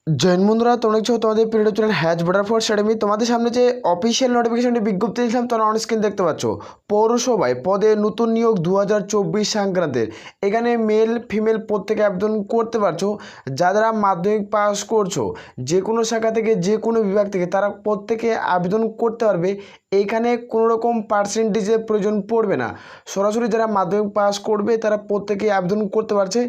জৈন বন্ধুরা, তোমরা দেখছো তোমাদের প্রিয় channel has border force academy. তোমাদের সামনে যে অফিসিয়াল নোটিফিকেশনটি বিজ্ঞপ্তি দিয়েছিলাম তোমরা অন স্ক্রিন দেখতে পাচ্ছ। পৌরসভায় পদে নতুন নিয়োগ 2024 সংক্রান্তের। এখানে মেল ফিমেল প্রত্যেকে আবেদন করতে পারছো। যারা মাধ্যমিক পাস করছো যে কোনো শাখা থেকে যে কোনো বিভাগ থেকে তারা প্রত্যেকে আবেদন করতে পারবে। এইখানে কোনো রকম পার্সেন্টেজের প্রয়োজন পড়বে না। সরাসরি যারা মাধ্যমিক পাস করবে তারা প্রত্যেকেই আবেদন করতে পারছে।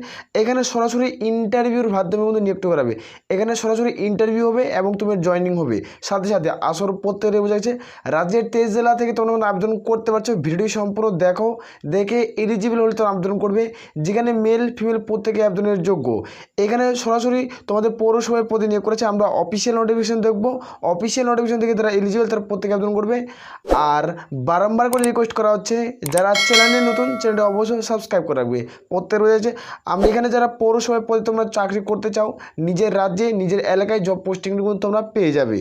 এখানে সরাসরি ইন্টারভিউর মাধ্যমে কিন্তু নিয়োগ করাবে। এখানে সরাসরি ইন্টারভিউ হবে এবং তোমার জয়েনিং হবে সাথে সাথে। আসর প্রত্যেকে বোঝা যাচ্ছে রাজ্যের 23 জেলা থেকে তোমরা আবেদন করতে পারছো। ভিডিও সম্পূর্ণ দেখো, দেখে এলিজিবল হলে তোমরা আবেদন করবে। যেখানে মেল ফিমেল প্রত্যেকে আবেদনের যোগ্য। এখানে সরাসরি তোমাদের পৌরসভায় পদে নিয়োগ করেছে। আমরা অফিসিয়াল নোটিফিকেশন দেখবো। অফিসিয়াল নোটিফিকেশন থেকে যারা এলিজিবল তারা প্রত্যেকে আবেদন করবে। আর বারংবার করে রিকোয়েস্ট করা হচ্ছে যারা চ্যানেলে নতুন, চ্যানেলটা অবশ্যই সাবস্ক্রাইব করে রাখবে। প্রত্যেক রয়েছে আমি এখানে যারা পৌরসভায় পদে তোমরা চাকরি করতে চাও, নিজের রাজ্যে নিজের এলাকায় জব পোস্টিংগুলো তোমরা পেয়ে যাবে।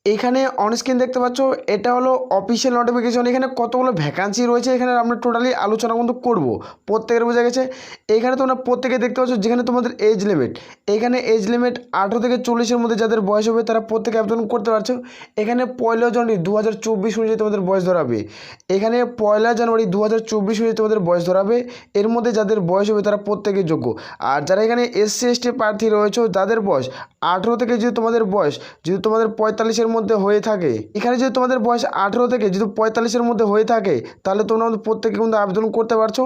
এখানে অনস্ক্রিন দেখতে পাচ্ছ এটা হলো অফিসিয়াল নোটিফিকেশন। এখানে কতগুলো ভ্যাকান্সি রয়েছে এখানে আমরা টোটালি আলোচনা কিন্তু করবো। প্রত্যেকের বোঝা গেছে। এখানে তোমরা প্রত্যেকে দেখতে পাচ্ছ যেখানে তোমাদের এজ লিমিট, এখানে এজ লিমিট 18 থেকে 40-এর মধ্যে যাদের বয়স হবে তারা প্রত্যেকে আবেদন করতে পারছো। এখানে 1 জানুয়ারি 2024 অনুযায়ী তোমাদের বয়স ধরাবে। এখানে 1 জানুয়ারি 2024 অনুযায়ী তোমাদের বয়স ধরাবে। এর মধ্যে যাদের বয়স হবে তারা প্রত্যেকে যোগ্য। আর যারা এখানে SC ST প্রার্থী রয়েছে যাদের বয়স 18 থেকে যদি তোমাদের বয়স যদি তোমাদের 45-এর মধ্যে হয়ে থাকে, এখানে যদি তোমাদের বয়স 18 থেকে যদি 45-এর মধ্যে হয়ে থাকে তাহলে তোমরা প্রত্যেকে কিন্তু আবেদন করতে পারছো।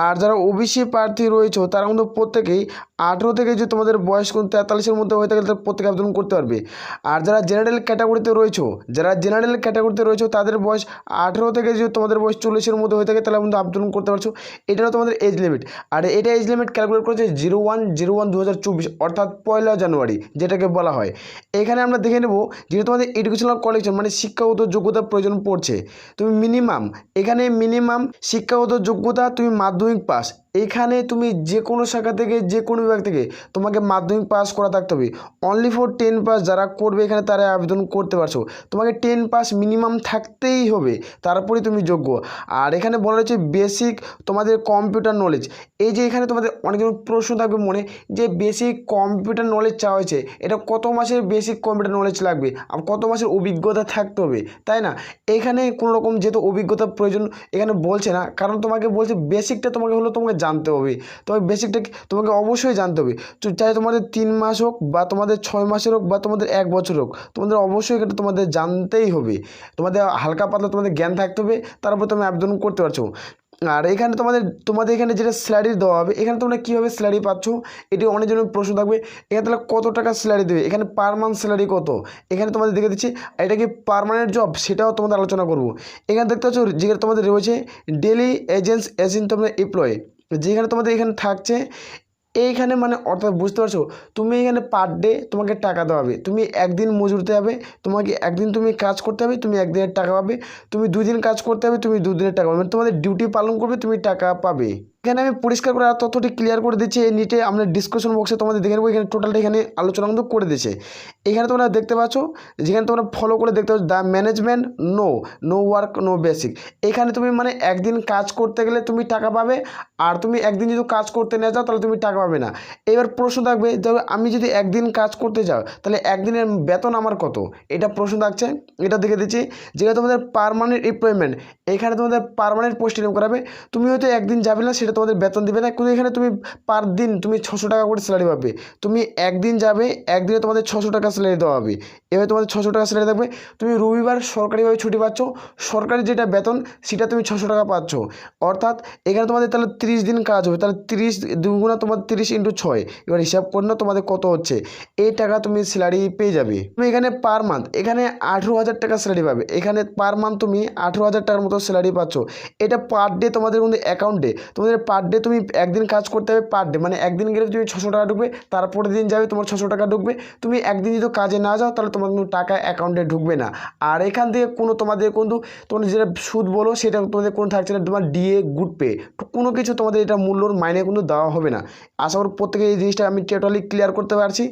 আর যারা OBC প্রার্থী রয়েছে তারা কিন্তু প্রত্যেকেই 18 থেকে যদি তোমাদের বয়স 43-এর মধ্যে হয়ে থাকে তাহলে প্রত্যেকে আবেদন করতে পারবে। আর যারা জেনারেল ক্যাটাগরিতে রয়েছে তাদের বয়স 18 থেকে যদি তোমাদের বয়স 40-এর মধ্যে হয়ে থাকে তাহলে কিন্তু আবেদন করতে পারছো। এটাও তোমাদের এজ লিমিট। আর এটা এজ লিমিট ক্যালকুলেট করেছে 01/01/2024 অর্থাৎ 1 জানুয়ারি যেটাকে বলা হয়। এখানে আমরা দেখে নেব যেহেতু তোমাদের এডুকেশনাল কোয়ালিফিকেশন মানে শিক্ষাগত যোগ্যতার প্রয়োজন পড়ছে। তুমি মিনিমাম শিক্ষাগত যোগ্যতা তুমি মাধ্যমিক পাস। এখানে তুমি যে কোনো শাখা থেকে যে কোনো বিভাগ থেকে তোমাকে মাধ্যমিক পাস করা থাকতে হবে। অনলি ফর 10 পাস যারা করবে এখানে তারা আবেদন করতে পারছো। তোমাকে 10 পাস মিনিমাম থাকতেই হবে, তারপরে তুমি যোগ্য। আর এখানে বলা রয়েছে বেসিক তোমাদের কম্পিউটার নলেজ। এই যে এখানে তোমাদের অনেকজন প্রশ্ন থাকবে মনে যে বেসিক কম্পিউটার নলেজ চাওয়া হয়েছে, এটা কত মাসের বেসিক কম্পিউটার নলেজ লাগবে, আর কত মাসের অভিজ্ঞতা থাকতে হবে, তাই না? এখানে কোনো রকম যেহেতু অভিজ্ঞতার প্রয়োজন এখানে বলছে না, কারণ তোমাকে বলছে বেসিকটা তোমাকে জানতে হবে। তোমাকে বেসিকটা তোমাকে অবশ্যই জানতে হবে। চাই তোমাদের 3 মাস হোক বা তোমাদের 6 মাসের হোক বা তোমাদের 1 বছর হোক, তোমাদের অবশ্যই এটা তোমাদের জানতেই হবে। তোমাদের হালকা পাতলা তোমাদের জ্ঞান থাকতে হবে, তারপর তুমি আবেদন করতে পারছো। আর এখানে তোমাদের এখানে যেটা স্যালারি দেওয়া হবে, এখানে তোমরা কীভাবে স্যালারি পাচ্ছ এটি অনেকজনের প্রশ্ন থাকবে। এখানে তাহলে কত টাকা স্যালারি দেবে, এখানে পার মান্থ স্যালারি কত এখানে তোমাদের দেখে দিচ্ছি। এটা কি পার্মানেন্ট জব সেটাও তোমাদের আলোচনা করব। এখানে দেখতে পাচ্ছ যেখানে তোমাদের রয়েছে ডেলি এজেন্টস এজ ইন তোমাদের এমপ্লয়, যেখানে তোমাদের এখানে থাকছে এইখানে মানে অর্থাৎ বুঝতে পারছো তুমি এখানে পার ডে তোমাকে টাকা দেওয়া হবে। তুমি একদিন মজুরিতে হবে, তোমাকে একদিন তুমি কাজ করতে হবে, তুমি একদিনের টাকা পাবে। তুমি 2 দিন কাজ করতে হবে, তুমি 2 দিনের টাকা পাবে। মানে তোমাদের ডিউটি পালন করবে, তুমি টাকা পাবে। এখানে আমি পরিষ্কার করে আর তথ্যটি ক্লিয়ার করে দিচ্ছি। এই নিটে আমরা ডিসকাশন বক্সে তোমাদের দেখে নেবো। এখানে টোটালটা এখানে আলোচনা কিন্তু করে দিয়েছে। এখানে তোমরা দেখতে পাচ্ছ যেখানে তোমরা ফলো করে দেখতে পাচ্ছ the management no work no basic. এখানে তুমি মানে একদিন কাজ করতে গেলে তুমি টাকা পাবে, আর তুমি একদিন যদি কাজ করতে না যাও তাহলে তুমি টাকা পাবে না। এবার প্রশ্ন থাকবে যে আমি যদি একদিন কাজ করতে যাও তাহলে একদিনের বেতন আমার কত, এটা প্রশ্ন থাকছে। এটা দেখে দিচ্ছি যেখানে তোমাদের পার্মানেন্ট এমপ্লয়মেন্ট, এখানে তোমাদের পার্মানেন্ট পোস্টিং করাবে। তুমি হয়তো একদিন যাবে না, সেটা তোমাদের বেতন দিবে না, কিন্তু এখানে তুমি পার দিন তুমি 600 টাকা করে স্যালারি পাবে। তুমি একদিন যাবে, একদিনে তোমাদের 600 টাকা স্যালারি দেওয়া হবে। এবার তোমাদের 600 টাকা স্যালারি থাকবে। তুমি রবিবার সরকারিভাবে ছুটি পাচ্ছ, সরকারি যেটা বেতন সেটা তুমি 600 টাকা পাচ্ছ। অর্থাৎ এখানে তোমাদের তাহলে 30 দিন কাজ হবে, তাহলে 30 দুগুণা তোমার 30 × 6। এবার হিসাব করে না তোমাদের কত হচ্ছে, এই টাকা তুমি স্যালারি পেয়ে যাবে। তুমি এখানে পার মান্থ এখানে 18,000 টাকা স্যালারি পাবে। এখানে পার মান্থ তুমি 18,000 টাকার মতো স্যালারি পাচ্ছ। এটা পার ডে তোমাদের কিন্তু অ্যাকাউন্টে তোমাদের পার ডে তুমি একদিন কাজ করতে হবে, পার ডে মানে একদিন গেলে তুমি 600 টাকা ঢুকবে, তারপরের দিন যাবে তোমার 600 টাকা ঢুকবে। তুমি একদিন যদি কাজে না যাও তাহলে তোমার কিন্তু টাকা অ্যাকাউন্টে ঢুকবে না। আর এখান থেকে তোমাদের যেটা সুদ বলো সেটা তোমাদের কোনো থাকছে না। তোমার ডিএ গুড পে কোনো কিছু তোমাদের এটা মূল্যর মাইনে কিন্তু দেওয়া হবে না। আশা করি প্রত্যেকে এই জিনিসটা আমি টোটালি ক্লিয়ার করতে পারছি।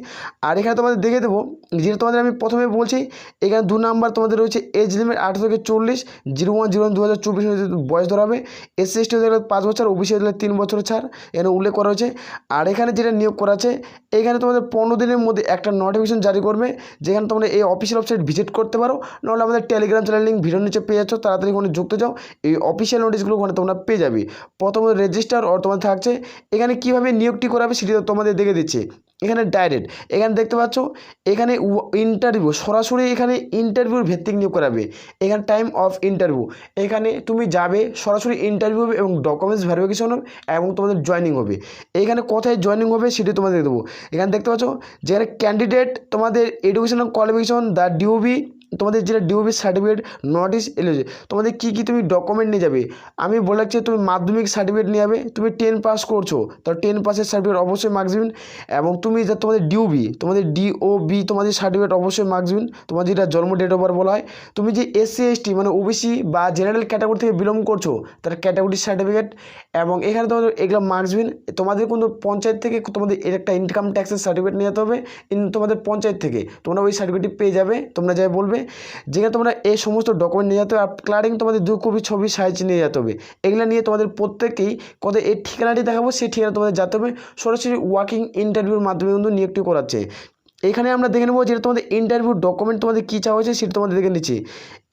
আর এখানে তোমাদের দেখে দেবো যেটা তোমাদের আমি প্রথমে বলছি, এখানে 2 নাম্বার তোমাদের রয়েছে এজ লিমিট 18 থেকে 40, 01/01/2024 বয়স ধরা হবে। SC ST 5 বছর, OBC থাকলে 3 বছর ছাড় এখানে উল্লেখ করা হয়েছে। আর এখানে যেটা নিয়োগ করা আছে, এখানে তোমাদের 15 দিনের মধ্যে একটা নোটিফিকেশন জারি করবে, যেখানে তোমরা এই অফিসিয়াল ওয়েবসাইট ভিজিট করতে পারো, নাহলে আমাদের টেলিগ্রাম চ্যানেল লিঙ্ক ভিডিওর নিচে পেয়ে যাচ্ছ, তাড়াতাড়ি ওখানে যুক্ত যাও, এই অফিসিয়াল নোটিশগুলো ওখানে তোমরা পেয়ে যাবে। প্রথমে রেজিস্টার আর তোমাদের থাকছে, এখানে কীভাবে নিয়োগটি করাবে সেটি তোমাদের দেখে দিচ্ছি। এখানে ডাইরেক্ট এখানে দেখতে পাচ্ছ, এখানে ইন্টারভিউ সরাসরি এখানে ইন্টারভিউর ভিত্তিক নিয়োগ করাবে। এখানে টাইম অফ ইন্টারভিউ, এখানে তুমি যাবে সরাসরি ইন্টারভিউ হবে এবং ডকুমেন্টস ভেরিফিকেশন হবে এবং তোমাদের জয়েনিং হবে। এখানে কোথায় জয়েনিং হবে সেটি তোমাদের দেবো। এখানে দেখতে পাচ্ছ যেখানে ক্যান্ডিডেট তোমাদের এডুকেশনাল কোয়ালিফিকেশন দ্য ডিওবি, তোমাদের যেটা ডিওবি সার্টিফিকেট নোটিস এলিজিবল, তোমাদের কী কী তুমি ডকুমেন্ট নিয়ে যাবে। আমি বলে রাখছি, তুমি মাধ্যমিক সার্টিফিকেট নিয়ে যাবে, তুমি 10 পাস করছো তো 10 পাসের সার্টিফিকেট অবশ্যই মার্কস দিবেন, এবং তুমি যা তোমাদের ডিওবি তোমাদের ডিওবি তোমাদের সার্টিফিকেট অবশ্যই মার্কস দিবেন, তোমার যেটা জন্ম ডেট অফ বার্থ বলা হয়। তুমি যে এসসি এসটি মানে ওবিসি বা জেনারেল ক্যাটাগরি থেকে বিলং করছো তার ক্যাটাগরির সার্টিফিকেট, এবং এখানে তোমাদের এগুলো মার্কস দিবেন। তোমাদের কিন্তু পঞ্চায়েত থেকে তোমাদের এর একটা ইনকাম ট্যাক্সের সার্টিফিকেট নিয়ে যেতে হবে, তোমাদের পঞ্চায়েত থেকে তোমরা ওই সার্টিফিকেটটি পেয়ে যাবে, তোমরা যাই বলবে, যেখানে তোমরা এই সমস্ত ডকুমেন্ট নিয়ে যেতে হবে। আর ক্লারিং তোমাদের 2 কপি ছবি সাইজ নিয়ে যেতে হবে। এগুলো নিয়ে তোমাদের প্রত্যেকেই কোথায় এই ঠিকানাটি দেখাবো, সেই ঠিকানা তোমাদের যেতে হবে। সরাসরি ওয়াকিং ইন্টারভিউর মাধ্যমে কিন্তু নিয়োগটি করাচ্ছে। এখানে আমরা দেখে নেবো যেটা তোমাদের ইন্টারভিউ ডকুমেন্ট তোমাদের কী চাওয়া হয়েছে সেটা তোমাদের দেখে নিচ্ছি।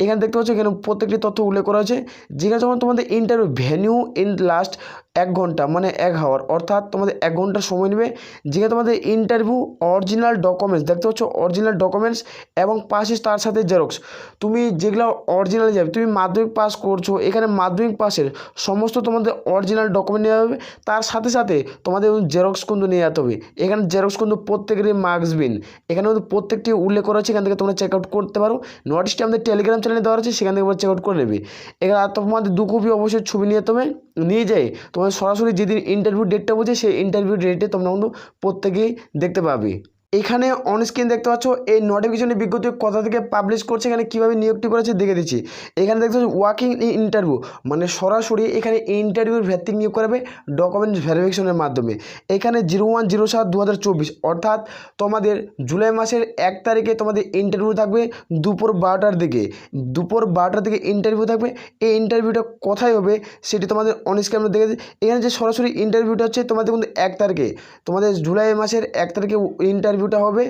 এখানে দেখতে পাচ্ছ এখানে প্রত্যেকটি তথ্য উল্লেখ করা হয়েছে। যেখানে যখন তোমাদের ইন্টারভিউ ভেন্যু ইন লাস্ট 1 ঘন্টা মানে 1 আওয়ার, অর্থাৎ তোমাদের 1 ঘন্টা সময় নেবে। যেখানে তোমাদের ইন্টারভিউ অরিজিনাল ডকুমেন্টস দেখতে পাচ্ছ, অরিজিনাল ডকুমেন্টস এবং পাশে তার সাথে জেরক্স, তুমি যেগুলো অরিজিনাল যাবে, তুমি মাধ্যমিক পাস করছো, এখানে মাধ্যমিক পাসের সমস্ত তোমাদের অরিজিনাল ডকুমেন্ট নেওয়া হবে, তার সাথে সাথে তোমাদের জেরক্স কিন্তু নিয়ে যেতে হবে। এখানে জেরক্স কিন্তু প্রত্যেকেরই মার্কস বিন, এখানে কিন্তু প্রত্যেকটি উল্লেখ করা হচ্ছে, এখান থেকে তোমরা চেক আউট করতে পারো। নোটিশটি আমাদের টেলিগ্রাম চ্যানেলে দেওয়া আছে, সেখান থেকে চেক আউট করে নেবে। এখানে তোমাদের 2 কপি অবশ্যই ছবি নিয়ে যেতে হবে, নিয়ে যাই তোমাদের সরাসরি যেদিন ইন্টারভিউ ডেটটা বলছে সেই ইন্টারভিউ ডেটে তোমরা কিন্তু প্রত্যেকেই দেখতে পাবে। এখানে অন স্ক্রিন দেখতে পাচ্ছ এই নোটিফিকেশনের বিজ্ঞপ্তি কোথা থেকে পাবলিশ করছে, এখানে কীভাবে নিয়োগটি করেছে দেখে দিচ্ছি। এখানে দেখতে পাচ্ছ ওয়াকিং ইন্টারভিউ মানে সরাসরি এখানে ইন্টারভিউর ভিত্তিক নিয়োগ করাবে ডকুমেন্টস ভেরিফিকেশনের মাধ্যমে। এখানে 01/07/2024 অর্থাৎ তোমাদের জুলাই মাসের 1 তারিখে তোমাদের ইন্টারভিউ থাকবে দুপুর 12টার দিকে, দুপুর 12টার দিকে ইন্টারভিউ থাকবে। এই ইন্টারভিউটা কোথায় হবে সেটি তোমাদের অন স্ক্রিনে দেখে দিচ্ছি। এখানে যে সরাসরি ইন্টারভিউটা হচ্ছে তোমাদের কিন্তু 1 তারিখে, তোমাদের জুলাই মাসের 1 তারিখে ইন্টারভিউটা হবে,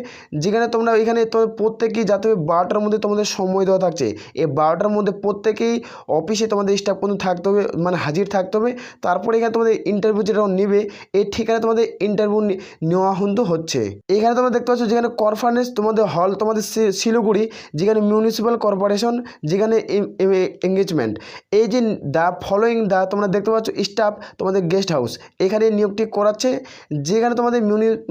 যেখানে তোমরা এখানে তোমাদের প্রত্যেকেই যাতে 12টার মধ্যে তোমাদের সময় দেওয়া থাকছে। এই 12টার মধ্যে প্রত্যেকেই অফিসে তোমাদের স্টাফ কিন্তু থাকতে হবে, মানে হাজির থাকতে হবে। তারপরে এখানে তোমাদের ইন্টারভিউ যেটা নেবে এই ঠিকানা তোমাদের ইন্টারভিউ নেওয়া কিন্তু হচ্ছে। এখানে তোমরা দেখতে পাচ্ছ যেখানে কনফারেন্স তোমাদের হল তোমাদের শিলিগুড়ি, যেখানে মিউনিসিপ্যাল কর্পোরেশন, যেখানে এঙ্গেজমেন্ট। এই যে দ্য ফলোয়িং দ্য তোমরা দেখতে পাচ্ছ স্টাফ তোমাদের গেস্ট হাউস, এখানে নিয়োগটি করাচ্ছে, যেখানে তোমাদের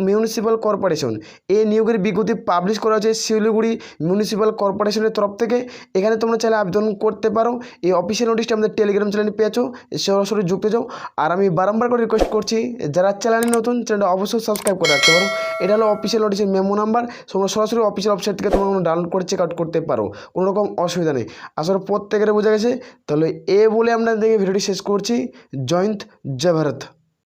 মিউনিসিপ্যাল কর্পোরেশন এই নিয়োগের বিজ্ঞপ্তি পাবলিশ করা হয়েছে শিলিগুড়ি মিউনিসিপ্যাল কর্পোরেশনের তরফ থেকে। এখানে তোমরা চাইলে আবেদন করতে পারো। এই অফিসিয়াল নোটিশটা আমাদের টেলিগ্রাম চ্যানেলে পেয়েছো, সরাসরি যুক্ত যাও। আর আমি বারবার করে রিকোয়েস্ট করছি, যারা চ্যানেলে নতুন চ্যানেলটা অবশ্যই সাবস্ক্রাইব করে রাখতে পারো। এটা হলো অফিসিয়াল নোটিশের মেমো নাম্বার, তোমরা সরাসরি অফিসিয়াল ওয়েবসাইট থেকে তোমরা ডাউনলোড করে চেক আউট করতে পারো, কোনো রকম অসুবিধা নেই। আসলে প্রত্যেকের বোঝা গেছে। তাহলে এ বলে আমরা দেখে ভিডিওটি শেষ করছি। জয় হিন্দ, জয় ভারত।